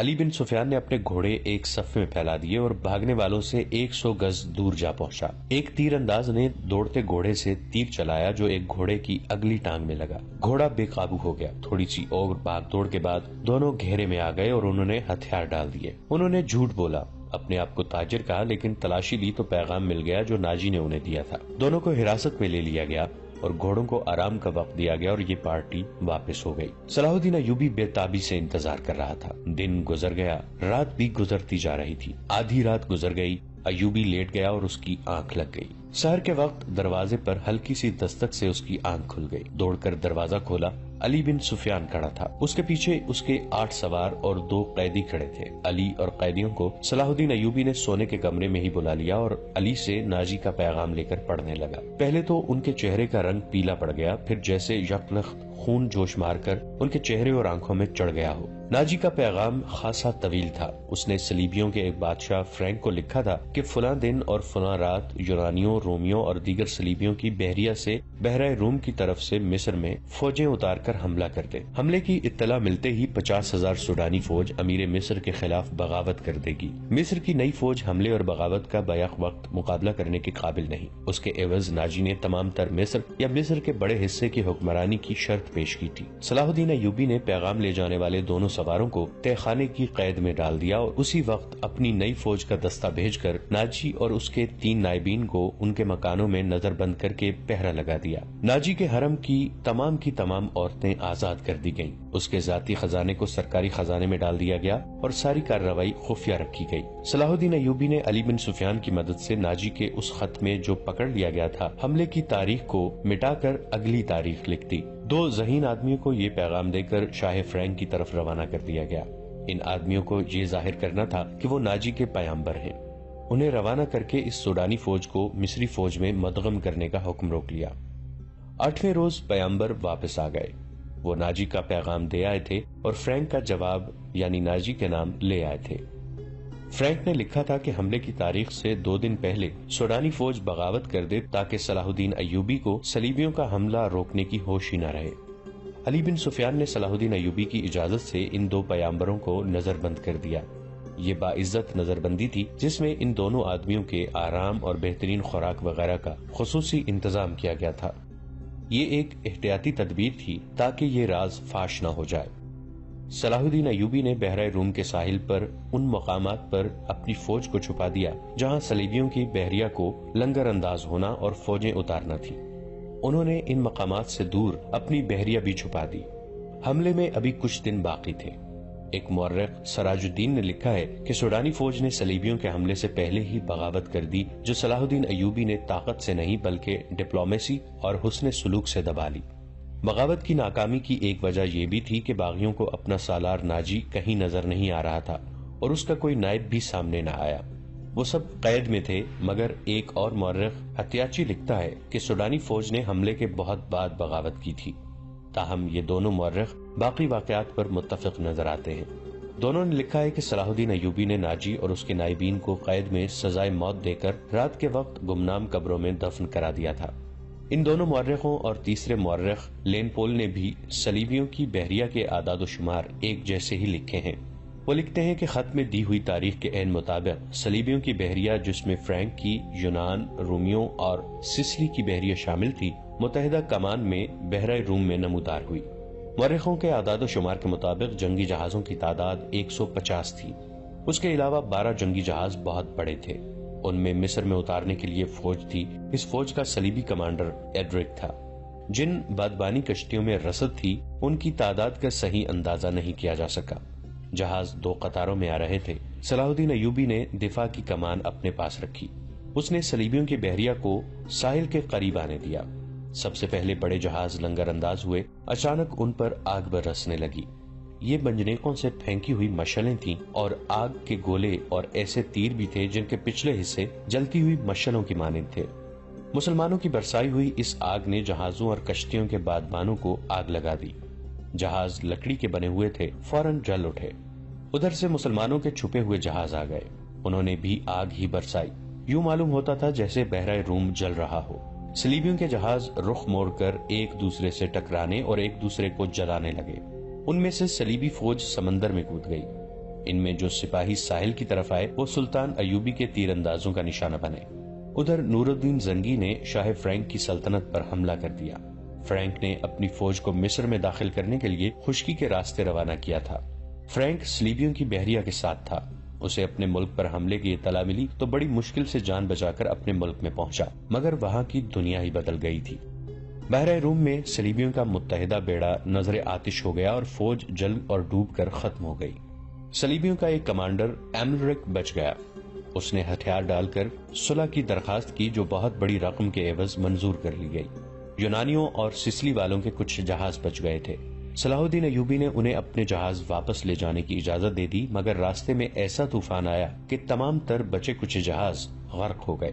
علی بن سفیان نے اپنے گھوڑے ایک صف میں پھیلا دیے اور بھاگنے والوں سے 100 گز دور جا پہنچا۔ ایک تیر انداز نے دوڑتے گھوڑے سے تیر چلایا جو ایک گھوڑے کی اگلی ٹانگ میں لگا۔ گھوڑا بے قابو ہو گیا۔ تھوڑی سی اور بھاگ دوڑ کے بعد دونوں گھیرے میں آ گئے اور انہوں نے ہتھیار ڈال دیے۔ انہوں نے جھوٹ بولا، اپنے آپ کو تاجر کہا، لیکن تلاشی لی تو پیغام مل گیا جو ناجی نے انہیں دیا تھا۔ دونوں کو حراست میں لے لیا گیا اور گھوڑوں کو آرام کا وقت دیا گیا اور یہ پارٹی واپس ہو گئی۔ صلاح الدین ایوبی بے تابی سے انتظار کر رہا تھا۔ دن گزر گیا، رات بھی گزرتی جا رہی تھی۔ آدھی رات گزر گئی، ایوبی لیٹ گیا اور اس کی آنکھ لگ گئی۔ سحر کے وقت دروازے پر ہلکی سی دستک سے اس کی آنکھ کھل گئی۔ دوڑ کر دروازہ کھولا۔ علی بن سفیان کھڑا تھا۔ اس کے پیچھے اس کے 8 سوار اور 2 قیدی کھڑے تھے۔ علی اور قیدیوں کو صلاح الدین ایوبی نے سونے کے کمرے میں ہی بلا لیا اور علی سے ناجی کا پیغام لے کر پڑھنے لگا۔ پہلے تو ان کے چہرے کا رنگ پیلا پڑ گیا، پھر جیسے یکلخت خون جوش مار کر ان کے چہرے اور آنکھوں میں چڑھ گیا ہو۔ ناجی کا پیغام خاصا طویل تھا۔ اس نے صلیبیوں کے ایک بادشاہ فرینک کو لکھا تھا کہ فلاں دن اور فلاں رات یونانیوں، رومیوں اور دیگر صلیبیوں کی بحریہ سے بحرہ روم کی طرف سے مصر میں فوجیں اتار کر حملہ کر دے۔ حملے کی اطلاع ملتے ہی 50,000 سوڈانی فوج امیر مصر کے خلاف بغاوت کر دے گی۔ مصر کی نئی فوج حملے اور بغاوت کا بیک وقت مقابلہ کرنے کے قابل نہیں۔ اس کے عوض ناجی نے تمام تر مصر یا مصر کے بڑے حصے کی حکمرانی کی شرط پیش کی تھی۔ صلاح الدین ایوبی نے پیغام لے جانے والے دونوں سواروں کو تہ خانے کی قید میں ڈال دیا اور اسی وقت اپنی نئی فوج کا دستہ بھیج کر ناجی اور اس کے 3 نائبین کو ان کے مکانوں میں نظر بند کر کے پہرا لگا دیا۔ ناجی کے حرم کی تمام عورتیں آزاد کر دی گئیں۔ اس کے ذاتی خزانے کو سرکاری خزانے میں ڈال دیا گیا اور ساری کارروائی خفیہ رکھی گئی۔ صلاح الدین ایوبی نے علی بن سفیان کی مدد سے ناجی کے اس خط میں جو پکڑ لیا گیا تھا حملے کی تاریخ کو مٹا کر اگلی تاریخ لکھ دی۔ 2 ذہین آدمیوں کو یہ پیغام دے کر شاہ فرینک کی طرف روانہ کر دیا گیا۔ ان آدمیوں کو یہ ظاہر کرنا تھا کہ وہ ناجی کے پیامبر ہیں۔ انہیں روانہ کر کے اس سوڈانی فوج کو مصری فوج میں مدغم کرنے کا حکم روک لیا۔ 8ویں روز پیامبر واپس آ گئے۔ وہ ناجی کا پیغام دے آئے تھے اور فرینک کا جواب یعنی ناجی کے نام لے آئے تھے۔ فرینک نے لکھا تھا کہ حملے کی تاریخ سے 2 دن پہلے سوڈانی فوج بغاوت کر دے تاکہ صلاح الدین ایوبی کو صلیبیوں کا حملہ روکنے کی ہوش ہی نہ رہے۔ علی بن سفیان نے صلاح الدین ایوبی کی اجازت سے ان 2 پیامبروں کو نظر بند کر دیا۔ یہ باعزت نظر بندی تھی جس میں ان دونوں آدمیوں کے آرام اور بہترین خوراک وغیرہ کا خصوصی انتظام کیا گیا تھا۔ یہ ایک احتیاطی تدبیر تھی تاکہ یہ راز فاش نہ ہو جائے۔ صلاح الدین ایوبی نے بحرہ روم کے ساحل پر ان مقامات پر اپنی فوج کو چھپا دیا جہاں صلیبیوں کی بحریہ کو لنگر انداز ہونا اور فوجیں اتارنا تھی۔ انہوں نے ان مقامات سے دور اپنی بحریہ بھی چھپا دی۔ حملے میں ابھی کچھ دن باقی تھے۔ ایک مورخ سراج الدین نے لکھا ہے کہ سوڈانی فوج نے صلیبیوں کے حملے سے پہلے ہی بغاوت کر دی جو صلاح الدین ایوبی نے طاقت سے نہیں بلکہ ڈپلومیسی اور حسن سلوک سے دبا لی۔ بغاوت کی ناکامی کی ایک وجہ یہ بھی تھی کہ باغیوں کو اپنا سالار ناجی کہیں نظر نہیں آ رہا تھا اور اس کا کوئی نائب بھی سامنے نہ آیا۔ وہ سب قید میں تھے، مگر ایک اور مورخ حتیاچی لکھتا ہے کہ سوڈانی فوج نے حملے کے بہت بعد بغاوت کی تھی۔ تاہم یہ دونوں مورخ باقی واقعات پر متفق نظر آتے ہیں۔ دونوں نے لکھا ہے کہ صلاح الدین ایوبی نے ناجی اور اس کے نائبین کو قید میں سزائے موت دے کر رات کے وقت گمنام قبروں میں دفن کرا دیا تھا۔ ان دونوں مورخوں اور تیسرے مورخ لین پول نے بھی صلیبیوں کی بحریہ کے اعداد و شمار ایک جیسے ہی لکھے ہیں۔ وہ لکھتے ہیں کہ خط میں دی ہوئی تاریخ کے عین مطابق صلیبیوں کی بحریہ جس میں فرینک کی، یونان، رومیوں اور سسلی کی بحریہ شامل تھی، متحدہ کمان میں بحرہ روم میں نمودار ہوئی۔ مورخوں کے اعداد و شمار کے مطابق جنگی جہازوں کی تعداد 150 تھی۔ اس کے علاوہ 12 جنگی جہاز بہت بڑے تھے۔ ان میں مصر میں اتارنے کے لیے فوج تھی۔ اس فوج کا صلیبی کمانڈر ایڈرک تھا۔ جن بادبانی کشتیوں میں رسد تھی ان کی تعداد کا صحیح اندازہ نہیں کیا جا سکا۔ جہاز 2 قطاروں میں آ رہے تھے۔ صلاح الدین ایوبی نے دفاع کی کمان اپنے پاس رکھی۔ اس نے صلیبیوں کی بحریہ کو ساحل کے قریب آنے دیا۔ سب سے پہلے بڑے جہاز لنگر انداز ہوئے۔ اچانک ان پر آگ برسنے لگی۔ یہ منجنیقوں سے پھینکی ہوئی مشعلیں تھیں اور آگ کے گولے اور ایسے تیر بھی تھے جن کے پچھلے حصے جلتی ہوئی مشعلوں کی مانند تھے۔ مسلمانوں کی برسائی ہوئی اس آگ نے جہازوں اور کشتیوں کے بادبانوں کو آگ لگا دی۔ جہاز لکڑی کے بنے ہوئے تھے، فوراً جل اٹھے۔ ادھر سے مسلمانوں کے چھپے ہوئے جہاز آ گئے۔ انہوں نے بھی آگ ہی برسائی۔ یوں معلوم ہوتا تھا جیسے بحرہ روم جل رہا ہو۔ صلیبیوں کے جہاز رخ موڑ کر ایک دوسرے سے ٹکرانے اور ایک دوسرے کو جلانے لگے۔ ان میں سے صلیبی فوج سمندر میں کود گئی۔ ان میں جو سپاہی ساحل کی طرف آئے وہ سلطان ایوبی کے تیر اندازوں کا نشانہ بنے۔ ادھر نور الدین زنگی نے شاہ فرینک کی سلطنت پر حملہ کر دیا۔ فرینک نے اپنی فوج کو مصر میں داخل کرنے کے لیے خشکی کے راستے روانہ کیا تھا۔ فرینک صلیبیوں کی بحریہ کے ساتھ تھا۔ اسے اپنے ملک پر حملے کی اطلاع ملی تو بڑی مشکل سے جان بچا کر اپنے ملک میں پہنچا، مگر وہاں کی دنیا ہی بدل گئی تھی۔ بحیرہ روم میں صلیبیوں کا متحدہ بیڑا نظر آتش ہو گیا اور فوج جل اور ڈوب کر ختم ہو گئی۔ صلیبیوں کا ایک کمانڈر ایملرک بچ گیا۔ اس نے ہتھیار ڈال کر صلح کی درخواست کی جو بہت بڑی رقم کے عوض منظور کر لی گئی۔ یونانیوں اور سسلی والوں کے کچھ جہاز بچ گئے تھے۔ صلاح الدین ایوبی نے انہیں اپنے جہاز واپس لے جانے کی اجازت دے دی، مگر راستے میں ایسا طوفان آیا کہ تمام تر بچے کچھ جہاز غرق ہو گئے۔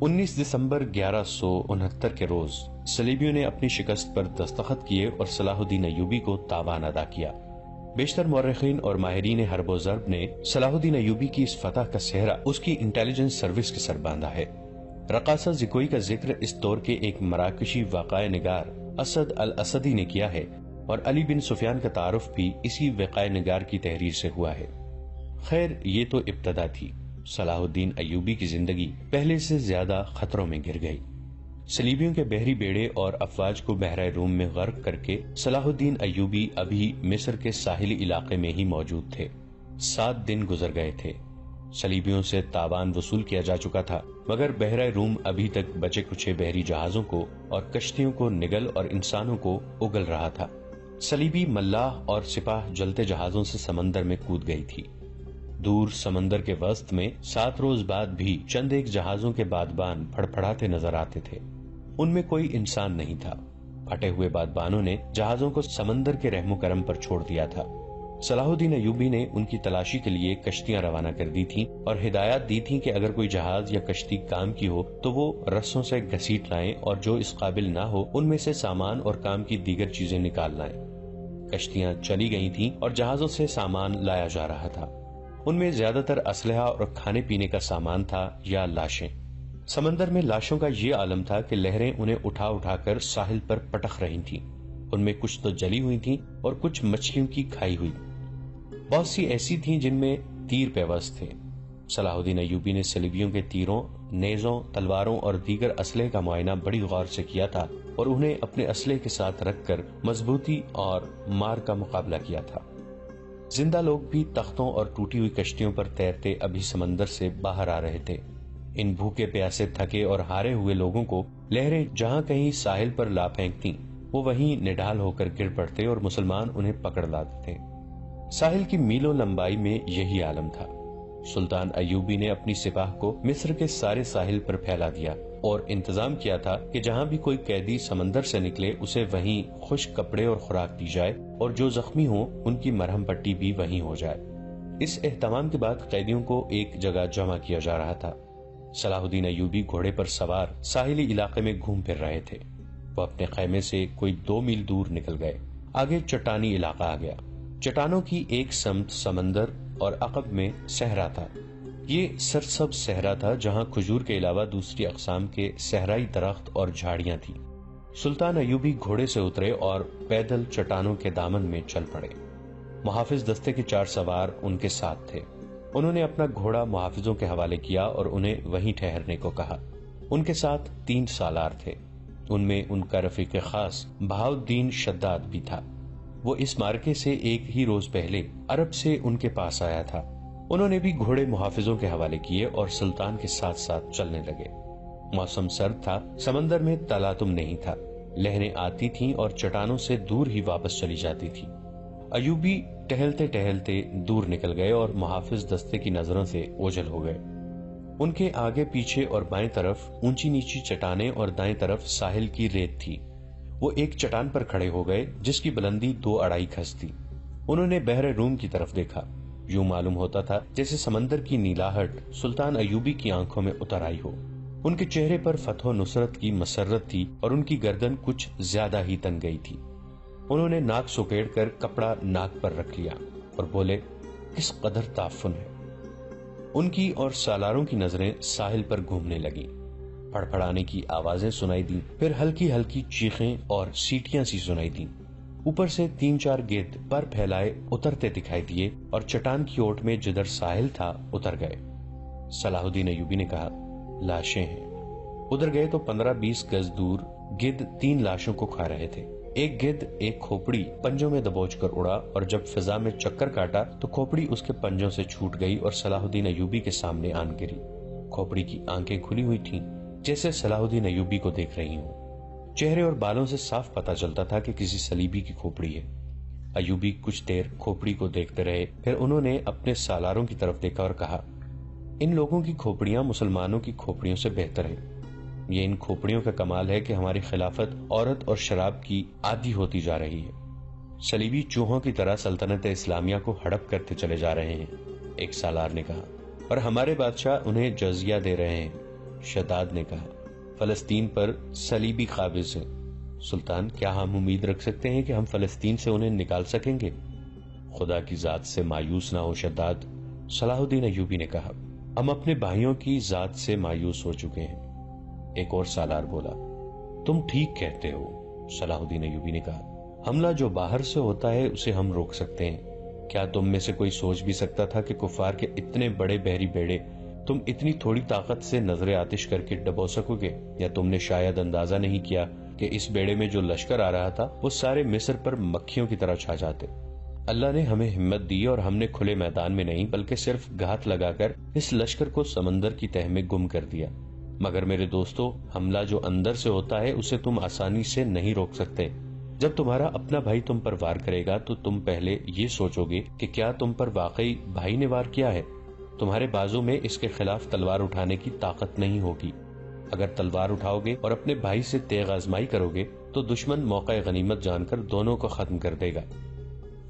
19 دسمبر 1169 کے روز صلیبیوں نے اپنی شکست پر دستخط کیے اور صلاح الدین ایوبی کو تاوان ادا کیا۔ بیشتر مورخین اور ماہرین حرب و ضرب نے صلاح الدین ایوبی کی اس فتح کا سہرا اس کی انٹیلیجنس سروس کے سر باندھا ہے۔ رقاصہ زکوئی کا ذکر اس دور کے ایک مراکشی واقعہ نگار اسد الاسدی نے کیا ہے، اور علی بن سفیان کا تعارف بھی اسی واقعہ نگار کی تحریر سے ہوا ہے۔ خیر، یہ تو ابتدا تھی۔ صلاح الدین ایوبی کی زندگی پہلے سے زیادہ خطروں میں گر گئی۔ صلیبیوں کے بحری بیڑے اور افواج کو بحیرہ روم میں غرق کر کے صلاح الدین ایوبی ابھی مصر کے ساحلی علاقے میں ہی موجود تھے۔ 7 دن گزر گئے تھے۔ صلیبیوں سے تاوان وصول کیا جا چکا تھا، مگر بحیرہ روم ابھی تک بچے کچھے بحری جہازوں کو اور کشتیوں کو نگل اور انسانوں کو اگل رہا تھا۔ صلیبی ملاح اور سپاہ جلتے جہازوں سے سمندر میں کود گئی تھی۔ دور سمندر کے وسط میں 7 روز بعد بھی چند ایک جہازوں کے بادبان پھڑپھڑاتے نظر آتے تھے۔ ان میں کوئی انسان نہیں تھا۔ پھٹے ہوئے بادبانوں نے جہازوں کو سمندر کے رحم و کرم پر چھوڑ دیا تھا۔ صلاح الدین ایوبی نے ان کی تلاشی کے لیے کشتیاں روانہ کر دی تھیں اور ہدایات دی تھیں کہ اگر کوئی جہاز یا کشتی کام کی ہو تو وہ رسوں سے گھسیٹ لائیں اور جو اس قابل نہ ہو ان میں سے سامان اور کام کی دیگر چیزیں نکال لائیں۔ کشتیاں چلی گئی تھیں اور جہازوں سے سامان لایا جا رہا تھا۔ ان میں زیادہ تر اسلحہ اور کھانے پینے کا سامان تھا یا لاشیں۔ سمندر میں لاشوں کا یہ عالم تھا کہ لہریں انہیں اٹھا اٹھا کر ساحل پر پٹخ رہی تھیں۔ ان میں کچھ تو جلی ہوئی تھیں اور کچھ مچھلیوں کی کھائی ہوئی۔ بہت سی ایسی تھیں جن میں تیر پیوست تھے۔ صلاح الدین ایوبی نے صلیبیوں کے تیروں، نیزوں، تلواروں اور دیگر اسلحے کا معائنہ بڑی غور سے کیا تھا اور انہیں اپنے اسلحے کے ساتھ رکھ کر مضبوطی اور مار کا مقابلہ کیا تھا۔ زندہ لوگ بھی تختوں اور ٹوٹی ہوئی کشتیوں پر تیرتے ابھی سمندر سے باہر آ رہے تھے۔ ان بھوکے پیاسے، تھکے اور ہارے ہوئے لوگوں کو لہریں جہاں کہیں ساحل پر لا پھینکتی، وہ وہیں نڈال ہو کر گر پڑتے اور مسلمان انہیں پکڑ لاتے تھے۔ ساحل کی میلوں لمبائی میں یہی عالم تھا۔ سلطان ایوبی نے اپنی سپاہ کو مصر کے سارے ساحل پر پھیلا دیا اور انتظام کیا تھا کہ جہاں بھی کوئی قیدی سمندر سے نکلے اسے وہیں خشک کپڑے اور خوراک دی جائے اور جو زخمی ہوں ان کی مرہم پٹی بھی وہیں ہو جائے۔ اس اہتمام کے بعد قیدیوں کو ایک جگہ جمع کیا جا رہا تھا۔ صلاح الدین ایوبی گھوڑے پر سوار ساحلی علاقے میں گھوم پھر رہے تھے۔ وہ اپنے خیمے سے کوئی 2 میل دور نکل گئے۔ آگے چٹانی علاقہ آ گیا۔ چٹانوں کی ایک سمت سمندر اور عقب میں صحرا تھا۔ یہ سرسبز صحرا تھا جہاں کھجور کے علاوہ دوسری اقسام کے صحرائی درخت اور جھاڑیاں تھیں۔ سلطان ایوبی گھوڑے سے اترے اور پیدل چٹانوں کے دامن میں چل پڑے۔ محافظ دستے کے 4 سوار ان کے ساتھ تھے۔ انہوں نے اپنا گھوڑا محافظوں کے حوالے کیا اور انہیں وہیں ٹھہرنے کو کہا۔ ان کے ساتھ 3 سالار تھے۔ ان میں ان کا رفیق خاص بہاؤالدین شداد بھی تھا۔ وہ اس مارکے سے ایک ہی روز پہلے عرب سے ان کے پاس آیا تھا۔ انہوں نے بھی گھوڑے محافظوں کے حوالے کیے اور سلطان کے ساتھ ساتھ چلنے لگے۔ موسم سرد تھا، سمندر میں تلاطم نہیں تھا، لہریں آتی تھیں اور چٹانوں سے دور ہی واپس چلی جاتی تھی۔ ایوبی ٹہلتے ٹہلتے دور نکل گئے اور محافظ دستے کی نظروں سے اوجھل ہو گئے۔ ان کے آگے پیچھے اور بائیں طرف اونچی نیچی چٹانیں اور دائیں طرف ساحل کی ریت تھی۔ وہ ایک چٹان پر کھڑے ہو گئے جس کی بلندی 2-2.5 گز تھی۔ انہوں نے بحر روم کی طرف دیکھا۔ یوں معلوم ہوتا تھا جیسے سمندر کی نیلاہٹ سلطان ایوبی کی آنکھوں میں اتر آئی ہو۔ ان کے چہرے پر فتح و نصرت کی مسرت تھی اور ان کی گردن کچھ زیادہ ہی تن گئی تھی۔ انہوں نے ناک سکیڑ کر کپڑا ناک پر رکھ لیا اور بولے، کس قدر تعفن ہے۔ ان کی اور سالاروں کی نظریں ساحل پر گھومنے لگیں۔ پھڑپھڑانے کی آوازیں سنائی دیں، پھر ہلکی ہلکی چیخیں اور سیٹیاں سی سنائی دیں۔ اوپر سے 3-4 گدھ پر پھیلائے اترتے دکھائی دیے اور چٹان کی اوٹ میں جدھر ساحل تھا اتر گئے۔ صلاح الدین ایوبی نے کہا، لاشیں ہیں۔ ادھر گئے تو 15-20 گز دور گدھ 3 لاشوں کو کھا رہے تھے۔ ایک گدھ ایک کھوپڑی پنجوں میں دبوچ کر اڑا اور جب فضا میں چکر کاٹا تو کھوپڑی اس کے پنجوں سے چھوٹ گئی اور صلاح الدین ایوبی کے سامنے آن گری۔ کھوپڑی کی آنکھیں کھلی ہوئی تھیں، جیسے صلاح الدین ایوبی کو دیکھ رہی ہوں۔ چہرے اور بالوں سے صاف پتا چلتا تھا کہ کسی صلیبی کی کھوپڑی ہے۔ ایوبی کچھ دیر کھوپڑی کو دیکھتے رہے، پھر انہوں نے اپنے سالاروں کی طرف دیکھا اور کہا، ان لوگوں کی کھوپڑیاں مسلمانوں کی کھوپڑیوں سے بہتر ہیں۔ یہ ان کھوپڑیوں کا کمال ہے کہ ہماری خلافت عورت اور شراب کی عادی ہوتی جا رہی ہے۔ صلیبی چوہوں کی طرح سلطنت اسلامیہ کو ہڑپ کرتے چلے جا رہے ہیں، ایک سالار نے کہا، اور ہمارے بادشاہ انہیں جزیہ دے رہے ہیں۔ شداد نے کہا، فلسطین پر صلیبی قابض ہیں۔ سلطان، کیا ہم امید رکھ سکتے ہیں کہ ہم فلسطین سے انہیں نکال سکیں گے؟ خدا کی ذات سے مایوس نہ ہو شداد، صلاح الدین ایوبی نے کہا، ہم اپنے بھائیوں کی ذات سے مایوس ہو چکے ہیں۔ ایک اور سالار بولا، تم ٹھیک کہتے ہو، صلاح الدین ایوبی نے کہا، حملہ جو باہر سے ہوتا ہے اسے ہم روک سکتے ہیں۔ کیا تم میں سے کوئی سوچ بھی سکتا تھا کہ کفار کے اتنے بڑے بحری بیڑے تم اتنی تھوڑی طاقت سے نظر آتش کر کے ڈبو سکو گے؟ یا تم نے شاید اندازہ نہیں کیا کہ اس بیڑے میں جو لشکر آ رہا تھا وہ سارے مصر پر مکھیوں کی طرح چھا جاتے؟ اللہ نے ہمیں ہمت دی اور ہم نے کھلے میدان میں نہیں بلکہ صرف گھات لگا کر اس لشکر کو سمندر کی تہ میں گم کر دیا۔ مگر میرے دوستو، حملہ جو اندر سے ہوتا ہے اسے تم آسانی سے نہیں روک سکتے۔ جب تمہارا اپنا بھائی تم پر وار کرے گا تو تم پہلے یہ سوچو گے کہ کیا تم پر واقعی بھائی نے وار کیا ہے؟ تمہارے بازو میں اس کے خلاف تلوار اٹھانے کی طاقت نہیں ہوگی۔ اگر تلوار اٹھاؤ گے اور اپنے بھائی سے تیغ آزمائی کرو گے تو دشمن موقع غنیمت جان کر دونوں کو ختم کر دے گا۔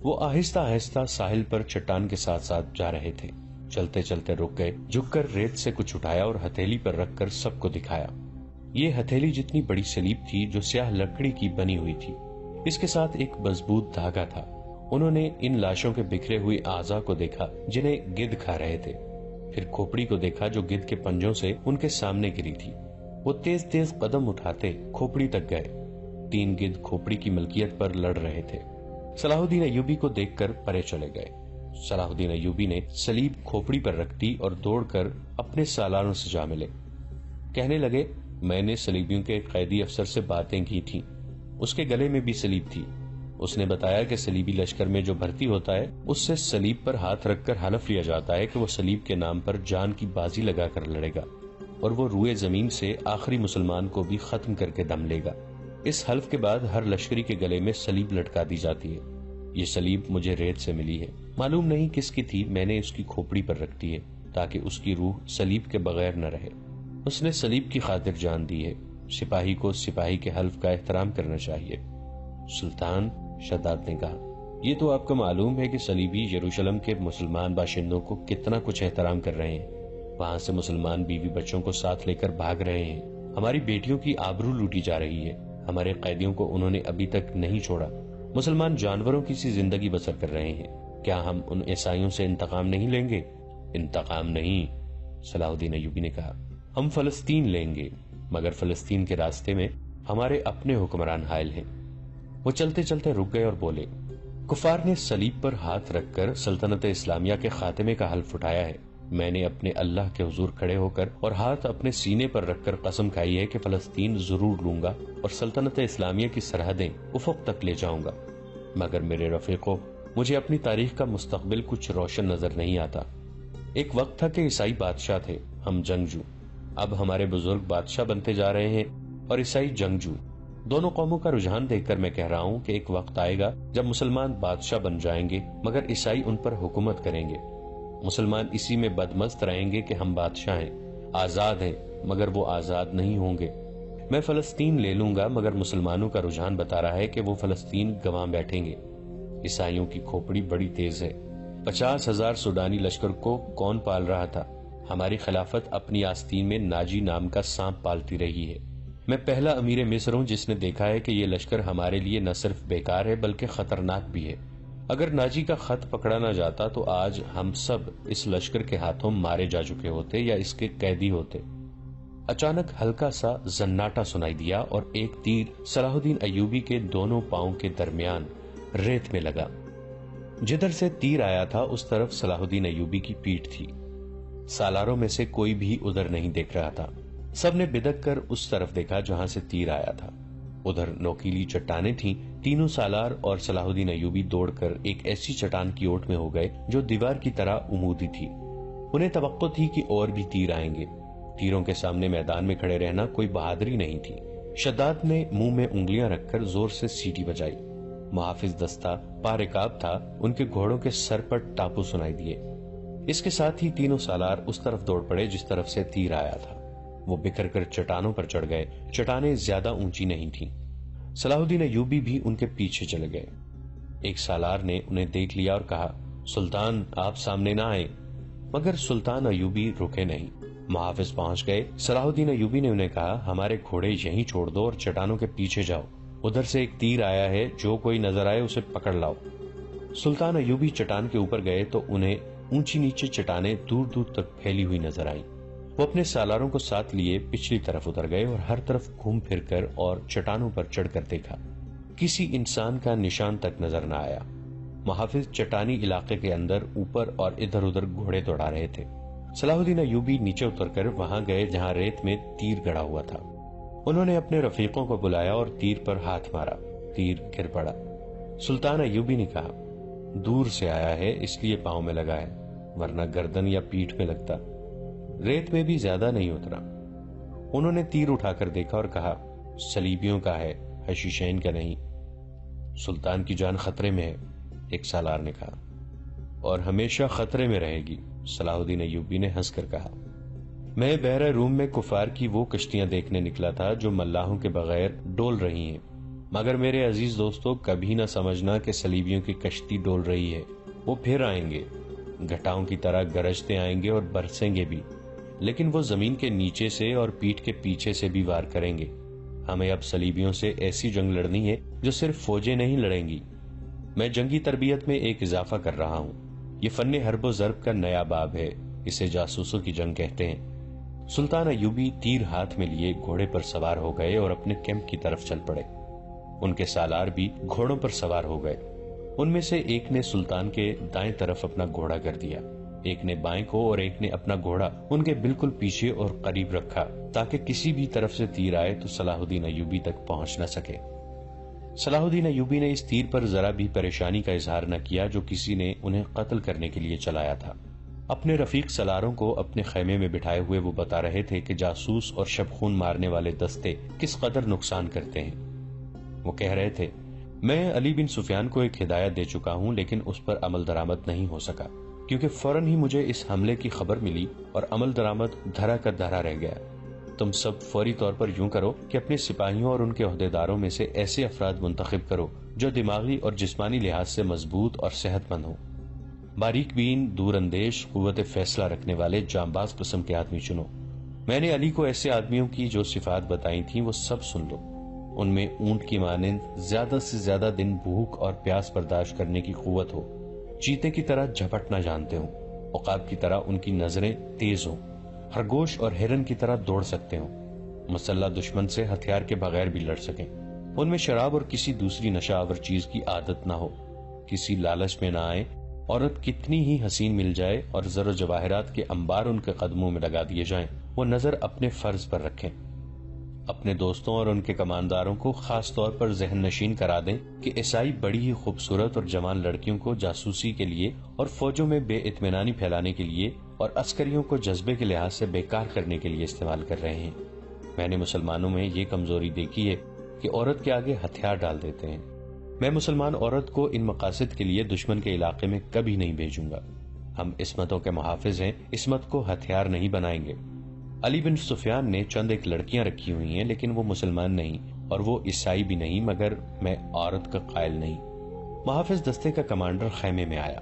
وہ آہستہ آہستہ ساحل پر چٹان کے ساتھ ساتھ جا رہے تھے۔ چلتے چلتے رک گئے، جھک کر ریت سے کچھ اٹھایا اور ہتھیلی پر رکھ کر سب کو دکھایا۔ یہ ہتھیلی جتنی بڑی سلیب تھی جو سیاہ لکڑی کی بنی ہوئی تھی، اس کے ساتھ ایک مضبوط دھاگا تھا۔ انہوں نے ان لاشوں کے بکھرے ہوئے اعضاء کو دیکھا جنہیں گدھ کھا رہے تھے، پھر کھوپڑی کو دیکھا جو گدھ کے پنجوں سے ان کے سامنے گری تھی۔ وہ تیز تیز قدم اٹھاتے کھوپڑی تک گئے۔ 3 گدھ کھوپڑی کی ملکیت پر لڑ رہے تھے۔ صلاح الدین ایوبی کو دیکھ کر پرے چلے گئے۔ صلاح الدین ایوبی نے سلیب کھوپڑی پر رکھ دی اور دوڑ کر اپنے سالاروں سے جا ملے۔ کہنے لگے، میں نے صلیبیوں کے ایک قیدی افسر سے باتیں کی تھیں، اس کے گلے میں بھی سلیب تھی۔ اس نے بتایا کہ صلیبی لشکر میں جو بھرتی ہوتا ہے اس سے سلیب پر ہاتھ رکھ کر حلف لیا جاتا ہے کہ وہ صلیب کے نام پر جان کی بازی لگا کر لڑے گا اور وہ روئے زمین سے آخری مسلمان کو بھی ختم کر کے دم لے گا۔ اس حلف کے بعد ہر لشکری کے گلے میں سلیب لٹکا دی جاتی ہے۔ یہ سلیب مجھے ریت سے ملی ہے، معلوم نہیں کس کی تھی، میں نے اس کی کھوپڑی پر رکھ دی ہے تاکہ اس کی روح سلیب کے بغیر نہ رہے۔ اس نے سلیب کی خاطر جان دی ہے۔ سپاہی کو سپاہی کے حلف کا احترام کرنا چاہیے۔ سلطان، شداد نے کہا، یہ تو آپ کو معلوم ہے کہ صلیبی یروشلم کے مسلمان باشندوں کو کتنا کچھ احترام کر رہے ہیں۔ وہاں سے مسلمان بیوی بچوں کو ساتھ لے کر بھاگ رہے ہیں۔ ہماری بیٹیوں کی آبرو لوٹی جا رہی ہے۔ ہمارے قیدیوں کو انہوں نے ابھی تک نہیں چھوڑا۔ مسلمان جانوروں کی سی زندگی بسر کر رہے ہیں۔ کیا ہم ان عیسائیوں سے انتقام نہیں لیں گے؟ انتقام نہیں، صلاح الدین ایوبی نے کہا، ہم فلسطین لیں گے، مگر فلسطین کے راستے میں ہمارے اپنے حکمران حائل ہیں۔ وہ چلتے چلتے رک گئے اور بولے، کفار نے صلیب پر ہاتھ رکھ کر سلطنت اسلامیہ کے خاتمے کا حلف اٹھایا ہے۔ میں نے اپنے اللہ کے حضور کھڑے ہو کر اور ہاتھ اپنے سینے پر رکھ کر قسم کھائی ہے کہ فلسطین ضرور لوں گا اور سلطنت اسلامیہ کی سرحدیں افق تک لے جاؤں گا۔ مگر میرے رفیقو، مجھے اپنی تاریخ کا مستقبل کچھ روشن نظر نہیں آتا۔ ایک وقت تھا کہ عیسائی بادشاہ تھے، ہم جنگجو۔ اب ہمارے بزرگ بادشاہ بنتے جا رہے ہیں اور عیسائی جنگجو۔ دونوں قوموں کا رجحان دیکھ کر میں کہہ رہا ہوں کہ ایک وقت آئے گا جب مسلمان بادشاہ بن جائیں گے مگر عیسائی ان پر حکومت کریں گے۔ مسلمان اسی میں بدمست رہیں گے کہ ہم بادشاہ ہیں، آزاد ہیں، مگر وہ آزاد نہیں ہوں گے۔ میں فلسطین لے لوں گا مگر مسلمانوں کا رجحان بتا رہا ہے کہ وہ فلسطین گنوا بیٹھیں گے۔ عیسائیوں کی کھوپڑی بڑی تیز ہے۔ 50,000 سوڈانی لشکر کو کون پال رہا تھا؟ ہماری خلافت اپنی آستین میں ناجی نام کا سانپ پالتی رہی ہے۔ میں پہلا امیر مصر ہوں جس نے دیکھا ہے کہ یہ لشکر ہمارے لیے نہ صرف بیکار ہے بلکہ خطرناک بھی ہے۔ اگر ناجی کا خط پکڑا نہ جاتا تو آج ہم سب اس لشکر کے ہاتھوں مارے جا چکے ہوتے یا اس کے قیدی ہوتے۔ اچانک ہلکا سا زناٹا سنائی دیا اور ایک تیر صلاح الدین ایوبی کے دونوں پاؤں کے درمیان ریت میں لگا۔ جدھر سے تیر آیا تھا اس طرف صلاح الدین ایوبی کی پیٹھ تھی۔ سالاروں میں سے کوئی بھی ادھر نہیں دیکھ رہا تھا۔ سب نے بدک کر اس طرف دیکھا جہاں سے تیر آیا تھا۔ ادھر نوکیلی چٹانیں تھیں۔ تینوں سالار اور صلاح الدین ایوبی دوڑ کر ایک ایسی چٹان کی اوٹ میں ہو گئے جو دیوار کی طرح عمودی تھی۔ انہیں توقع تھی کہ اور بھی تیر آئیں گے۔ تیروں کے سامنے میدان میں کھڑے رہنا کوئی بہادری نہیں تھی۔ شداد نے منہ میں انگلیاں رکھ کر زور سے سیٹی بجائی۔ محافظ دستہ پارکاب تھا، ان کے گھوڑوں کے سر پر ٹاپو سنائی دیے۔ اس کے ساتھ ہی تینوں سالار اس طرف دوڑ پڑے جس طرف سے تیر آیا تھا۔ وہ بکھر کر چٹانوں پر چڑھ گئے۔ چٹانیں زیادہ اونچی نہیں تھیں۔ صلاح الدین ایوبی بھی ان کے پیچھے چلے گئے۔ ایک سالار نے انہیں دیکھ لیا اور کہا، سلطان آپ سامنے نہ آئے، مگر سلطان ایوبی رکے نہیں۔ محافظ پہنچ گئے۔ صلاح الدین ایوبی نے انہیں کہا، ہمارے گھوڑے یہیں چھوڑ دو اور چٹانوں کے پیچھے جاؤ۔ ادھر سے ایک تیر آیا ہے، جو کوئی نظر آئے اسے پکڑ لاؤ۔ سلطان ایوبی چٹان کے اوپر گئے تو انہیں اونچی نیچے چٹانیں دور دور تک پھیلی ہوئی نظر آئیں۔ وہ اپنے سالاروں کو ساتھ لیے پچھلی طرف اتر گئے اور ہر طرف گھوم پھر کر اور چٹانوں پر چڑھ کر دیکھا۔ کسی انسان کا نشان تک نظر نہ آیا۔ محافظ چٹانی علاقے کے اندر اوپر اور ادھر ادھر گھوڑے دوڑا رہے تھے۔ صلاح الدین ایوبی نیچے اتر کر وہاں گئے جہاں ریت میں تیر گڑا ہوا تھا۔ انہوں نے اپنے رفیقوں کو بلایا اور تیر پر ہاتھ مارا۔ تیر گر پڑا۔ سلطان ایوبی نے کہا، دور سے آیا ہے اس لیے پاؤں میں لگا ہے، ورنہ گردن یا پیٹھ میں لگتا۔ ریت میں بھی زیادہ نہیں اترا۔ انہوں نے تیر اٹھا کر دیکھا اور کہا، صلیبیوں کا ہے، حشیشین کا نہیں۔ سلطان کی جان خطرے میں ہے، ایک سالار نے کہا۔ اور ہمیشہ خطرے میں رہے گی، صلاح الدین ایوبی نے ہنس کر کہا۔ میں بحر روم میں کفار کی وہ کشتیاں دیکھنے نکلا تھا جو ملاحوں کے بغیر ڈول رہی ہیں، مگر میرے عزیز دوستو کبھی نہ سمجھنا کہ صلیبیوں کی کشتی ڈول رہی ہے۔ وہ پھر آئیں گے، گھٹاؤں کی طرح گرجتے آئیں گے اور برسیں گے بھی، لیکن وہ زمین کے نیچے سے اور پیٹھ کے پیچھے سے بھی وار کریں گے۔ ہمیں اب صلیبیوں سے ایسی جنگ لڑنی ہے جو صرف فوجیں نہیں لڑیں گی۔ میں جنگی تربیت میں ایک اضافہ کر رہا ہوں۔ یہ فن حرب و ضرب کا نیا باب ہے، اسے جاسوسوں کی جنگ کہتے ہیں۔ سلطان ایوبی تیر ہاتھ میں لیے گھوڑے پر سوار ہو گئے اور اپنے کیمپ کی طرف چل پڑے۔ ان کے سالار بھی گھوڑوں پر سوار ہو گئے۔ ان میں سے ایک نے سلطان کے دائیں طرف اپنا گھوڑا کر دیا، ایک نے بائیں کو اور ایک نے اپنا گھوڑا ان کے بالکل پیچھے اور قریب رکھا تاکہ کسی بھی طرف سے تیر آئے تو صلاح الدین ایوبی تک پہنچ نہ سکے۔ صلاح الدین ایوبی نے اس تیر پر ذرا بھی پریشانی کا اظہار نہ کیا جو کسی نے انہیں قتل کرنے کے لیے چلایا تھا۔ اپنے رفیق سالاروں کو اپنے خیمے میں بٹھائے ہوئے وہ بتا رہے تھے کہ جاسوس اور شب خون مارنے والے دستے کس قدر نقصان کرتے ہیں۔ وہ کہہ رہے تھے، میں علی بن سفیان کو ایک ہدایت دے چکا ہوں لیکن اس پر عمل درآمد نہیں ہو سکا، کیونکہ فوراً ہی مجھے اس حملے کی خبر ملی اور عمل درآمد دھرا کا دھرا رہ گیا۔ تم سب فوری طور پر یوں کرو کہ اپنے سپاہیوں اور ان کے عہدیداروں میں سے ایسے افراد منتخب کرو جو دماغی اور جسمانی لحاظ سے مضبوط اور صحت مند ہوں۔ باریک بین، دور اندیش، قوت فیصلہ رکھنے والے جانباز قسم کے آدمی چنو۔ میں نے علی کو ایسے آدمیوں کی جو صفات بتائی تھیں وہ سب سن لو۔ ان میں اونٹ کی مانند زیادہ سے زیادہ دن بھوک اور پیاس برداشت کرنے کی قوت ہو، چیتے کی طرح جھپٹنا جانتے ہوں، عقاب کی طرح ان کی نظریں تیز ہوں، خرگوش اور ہرن کی طرح دوڑ سکتے ہوں، مسلح دشمن سے ہتھیار کے بغیر بھی لڑ سکیں۔ ان میں شراب اور کسی دوسری نشہ آور چیز کی عادت نہ ہو، کسی لالچ میں نہ آئے، عورت کتنی ہی حسین مل جائے اور زر و جواہرات کے انبار ان کے قدموں میں لگا دیے جائیں، وہ نظر اپنے فرض پر رکھیں۔ اپنے دوستوں اور ان کے کمانداروں کو خاص طور پر ذہن نشین کرا دیں کہ عیسائی بڑی ہی خوبصورت اور جوان لڑکیوں کو جاسوسی کے لیے اور فوجوں میں بے اطمینانی پھیلانے کے لیے اور عسکریوں کو جذبے کے لحاظ سے بیکار کرنے کے لیے استعمال کر رہے ہیں۔ میں نے مسلمانوں میں یہ کمزوری دیکھی ہے کہ عورت کے آگے ہتھیار ڈال دیتے ہیں۔ میں مسلمان عورت کو ان مقاصد کے لیے دشمن کے علاقے میں کبھی نہیں بھیجوں گا۔ ہم عصمتوں کے محافظ ہیں، عصمت کو ہتھیار نہیں بنائیں گے۔ علی بن سفیان نے چند ایک لڑکیاں رکھی ہوئی ہیں لیکن وہ مسلمان نہیں اور وہ عیسائی بھی نہیں، مگر میں عورت کا قائل نہیں۔ محافظ دستے کا کمانڈر خیمے میں آیا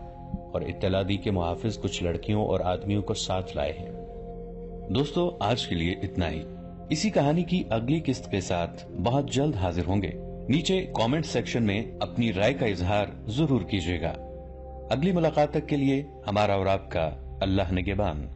اور اطلاع دی کہ محافظ کچھ لڑکیوں اور آدمیوں کو ساتھ لائے ہیں۔ دوستو، آج کے لیے اتنا ہی۔ اسی کہانی کی اگلی قسط کے ساتھ بہت جلد حاضر ہوں گے۔ نیچے کامنٹ سیکشن میں اپنی رائے کا اظہار ضرور کیجیے گا۔ اگلی ملاقات تک کے لیے ہمارا اور آپ کا اللہ نگہبان۔